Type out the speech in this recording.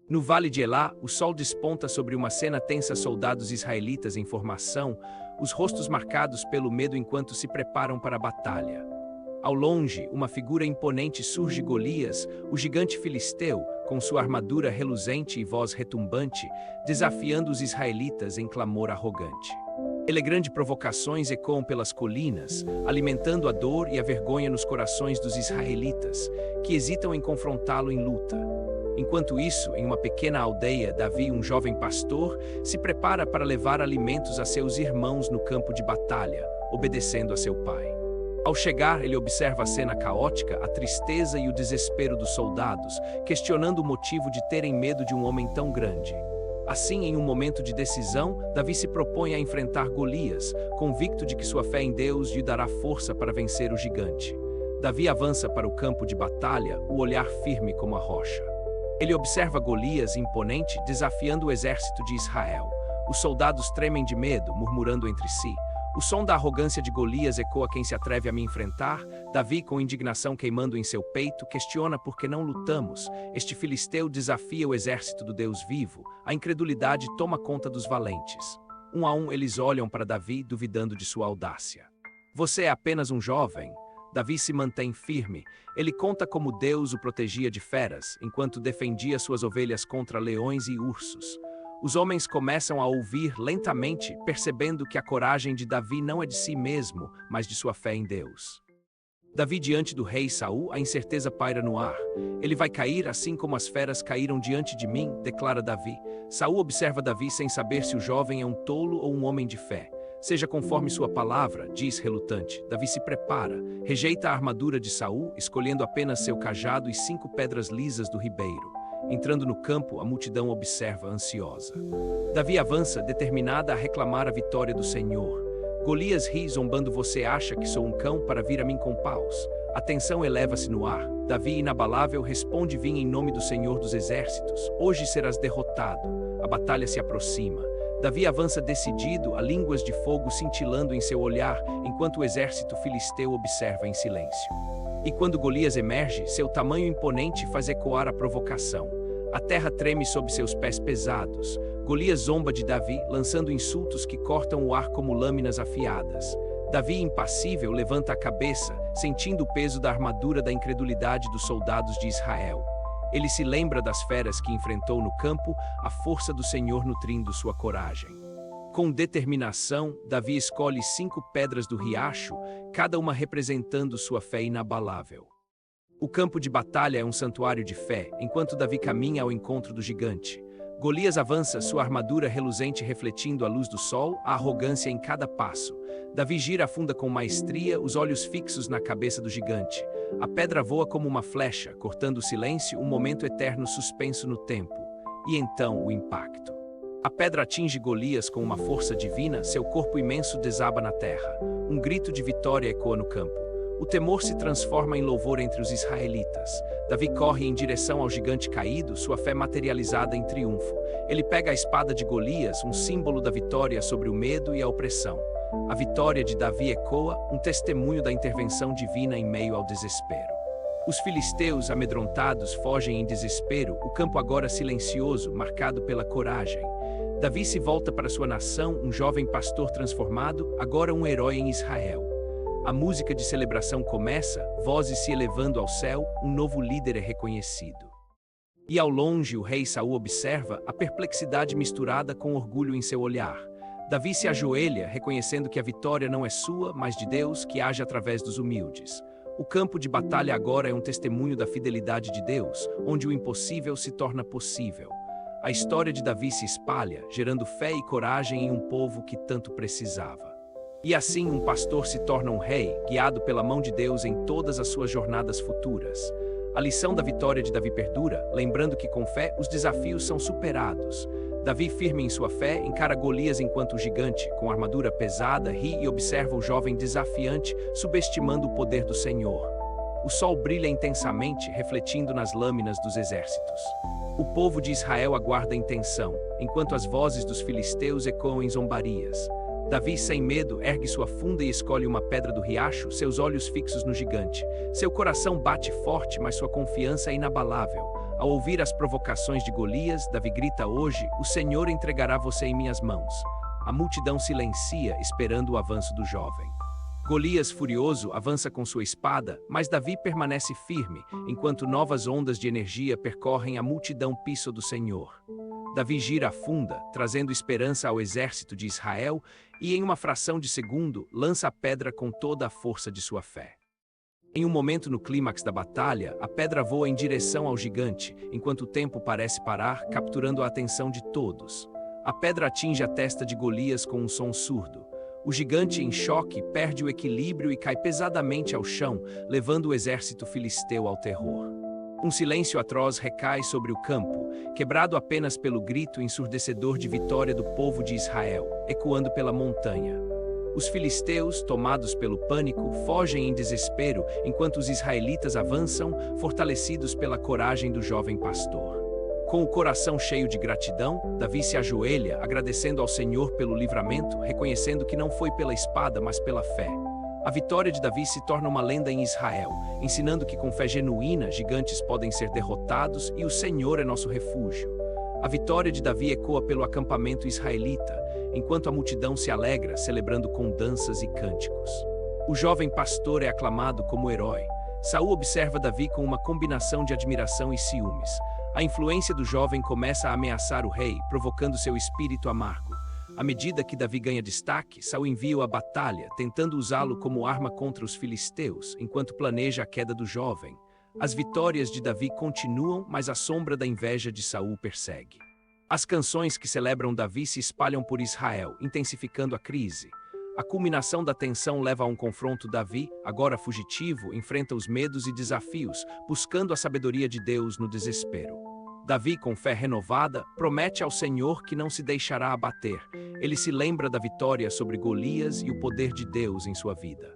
No vale de Elá, o sol desponta sobre uma cena tensa, soldados israelitas em formação, os rostos marcados pelo medo enquanto se preparam para a batalha. Ao longe, uma figura imponente surge: Golias, o gigante filisteu, com sua armadura reluzente e voz retumbante, desafiando os israelitas em clamor arrogante. Ele grande provocações ecoam pelas colinas, alimentando a dor e a vergonha nos corações dos israelitas, que hesitam em confrontá-lo em luta. Enquanto isso, em uma pequena aldeia, Davi, um jovem pastor, se prepara para levar alimentos a seus irmãos no campo de batalha, obedecendo a seu pai. Ao chegar, ele observa a cena caótica, a tristeza e o desespero dos soldados, questionando o motivo de terem medo de um homem tão grande. Assim, em um momento de decisão, Davi se propõe a enfrentar Golias, convicto de que sua fé em Deus lhe dará força para vencer o gigante. Davi avança para o campo de batalha, o olhar firme como a rocha. Ele observa Golias imponente, desafiando o exército de Israel. Os soldados tremem de medo, murmurando entre si. O som da arrogância de Golias ecoa: quem se atreve a me enfrentar? Davi, com indignação queimando em seu peito, questiona por que não lutamos. Este filisteu desafia o exército do Deus vivo. A incredulidade toma conta dos valentes. Um a um, eles olham para Davi, duvidando de sua audácia. Você é apenas um jovem. Davi se mantém firme. Ele conta como Deus o protegia de feras, enquanto defendia suas ovelhas contra leões e ursos. Os homens começam a ouvir lentamente, percebendo que a coragem de Davi não é de si mesmo, mas de sua fé em Deus. Davi diante do rei Saul, a incerteza paira no ar. Ele vai cair assim como as feras caíram diante de mim, declara Davi. Saul observa Davi sem saber se o jovem é um tolo ou um homem de fé. Seja conforme sua palavra, diz relutante. Davi se prepara, rejeita a armadura de Saul, escolhendo apenas seu cajado e 5 pedras lisas do ribeiro. Entrando no campo, a multidão observa ansiosa. Davi avança, determinada a reclamar a vitória do Senhor. Golias ri, zombando: você acha que sou um cão para vir a mim com paus? A tensão eleva-se no ar. Davi, inabalável, responde: vim em nome do Senhor dos Exércitos. Hoje serás derrotado. A batalha se aproxima. Davi avança decidido, a línguas de fogo cintilando em seu olhar, enquanto o exército filisteu observa em silêncio. E quando Golias emerge, seu tamanho imponente faz ecoar a provocação. A terra treme sob seus pés pesados. Golias zomba de Davi, lançando insultos que cortam o ar como lâminas afiadas. Davi, impassível, levanta a cabeça, sentindo o peso da armadura da incredulidade dos soldados de Israel. Ele se lembra das feras que enfrentou no campo, a força do Senhor nutrindo sua coragem. Com determinação, Davi escolhe 5 pedras do riacho, cada uma representando sua fé inabalável. O campo de batalha é um santuário de fé, enquanto Davi caminha ao encontro do gigante. Golias avança, sua armadura reluzente refletindo a luz do sol, a arrogância em cada passo. Davi gira a funda com maestria, os olhos fixos na cabeça do gigante. A pedra voa como uma flecha, cortando o silêncio, um momento eterno suspenso no tempo. E então o impacto. A pedra atinge Golias com uma força divina, seu corpo imenso desaba na terra. Um grito de vitória ecoa no campo. O temor se transforma em louvor entre os israelitas. Davi corre em direção ao gigante caído, sua fé materializada em triunfo. Ele pega a espada de Golias, um símbolo da vitória sobre o medo e a opressão. A vitória de Davi ecoa, um testemunho da intervenção divina em meio ao desespero. Os filisteus, amedrontados, fogem em desespero, o campo agora silencioso, marcado pela coragem. Davi se volta para sua nação, um jovem pastor transformado, agora um herói em Israel. A música de celebração começa, vozes se elevando ao céu, um novo líder é reconhecido. E ao longe o rei Saul observa, a perplexidade misturada com orgulho em seu olhar. Davi se ajoelha, reconhecendo que a vitória não é sua, mas de Deus, que age através dos humildes. O campo de batalha agora é um testemunho da fidelidade de Deus, onde o impossível se torna possível. A história de Davi se espalha, gerando fé e coragem em um povo que tanto precisava. E assim um pastor se torna um rei, guiado pela mão de Deus em todas as suas jornadas futuras. A lição da vitória de Davi perdura, lembrando que com fé os desafios são superados. Davi, firme em sua fé, encara Golias enquanto o gigante, com armadura pesada, ri e observa o jovem desafiante, subestimando o poder do Senhor. O sol brilha intensamente, refletindo nas lâminas dos exércitos. O povo de Israel aguarda em tensão, enquanto as vozes dos filisteus ecoam em zombarias. Davi, sem medo, ergue sua funda e escolhe uma pedra do riacho, seus olhos fixos no gigante. Seu coração bate forte, mas sua confiança é inabalável. Ao ouvir as provocações de Golias, Davi grita: hoje, o Senhor entregará você em minhas mãos. A multidão silencia, esperando o avanço do jovem. Golias, furioso, avança com sua espada, mas Davi permanece firme, enquanto novas ondas de energia percorrem a multidão piso do Senhor. Davi gira a funda, trazendo esperança ao exército de Israel, e em uma fração de segundo, lança a pedra com toda a força de sua fé. Em um momento no clímax da batalha, a pedra voa em direção ao gigante, enquanto o tempo parece parar, capturando a atenção de todos. A pedra atinge a testa de Golias com um som surdo. O gigante, em choque, perde o equilíbrio e cai pesadamente ao chão, levando o exército filisteu ao terror. Um silêncio atroz recai sobre o campo, quebrado apenas pelo grito ensurdecedor de vitória do povo de Israel, ecoando pela montanha. Os filisteus, tomados pelo pânico, fogem em desespero, enquanto os israelitas avançam, fortalecidos pela coragem do jovem pastor. Com o coração cheio de gratidão, Davi se ajoelha, agradecendo ao Senhor pelo livramento, reconhecendo que não foi pela espada, mas pela fé. A vitória de Davi se torna uma lenda em Israel, ensinando que com fé genuína, gigantes podem ser derrotados e o Senhor é nosso refúgio. A vitória de Davi ecoa pelo acampamento israelita, enquanto a multidão se alegra, celebrando com danças e cânticos. O jovem pastor é aclamado como herói. Saul observa Davi com uma combinação de admiração e ciúmes. A influência do jovem começa a ameaçar o rei, provocando seu espírito amargo. À medida que Davi ganha destaque, Saul envia-o à batalha, tentando usá-lo como arma contra os filisteus, enquanto planeja a queda do jovem. As vitórias de Davi continuam, mas a sombra da inveja de Saul persegue. As canções que celebram Davi se espalham por Israel, intensificando a crise. A culminação da tensão leva a um confronto. Davi, agora fugitivo, enfrenta os medos e desafios, buscando a sabedoria de Deus no desespero. Davi, com fé renovada, promete ao Senhor que não se deixará abater. Ele se lembra da vitória sobre Golias e o poder de Deus em sua vida.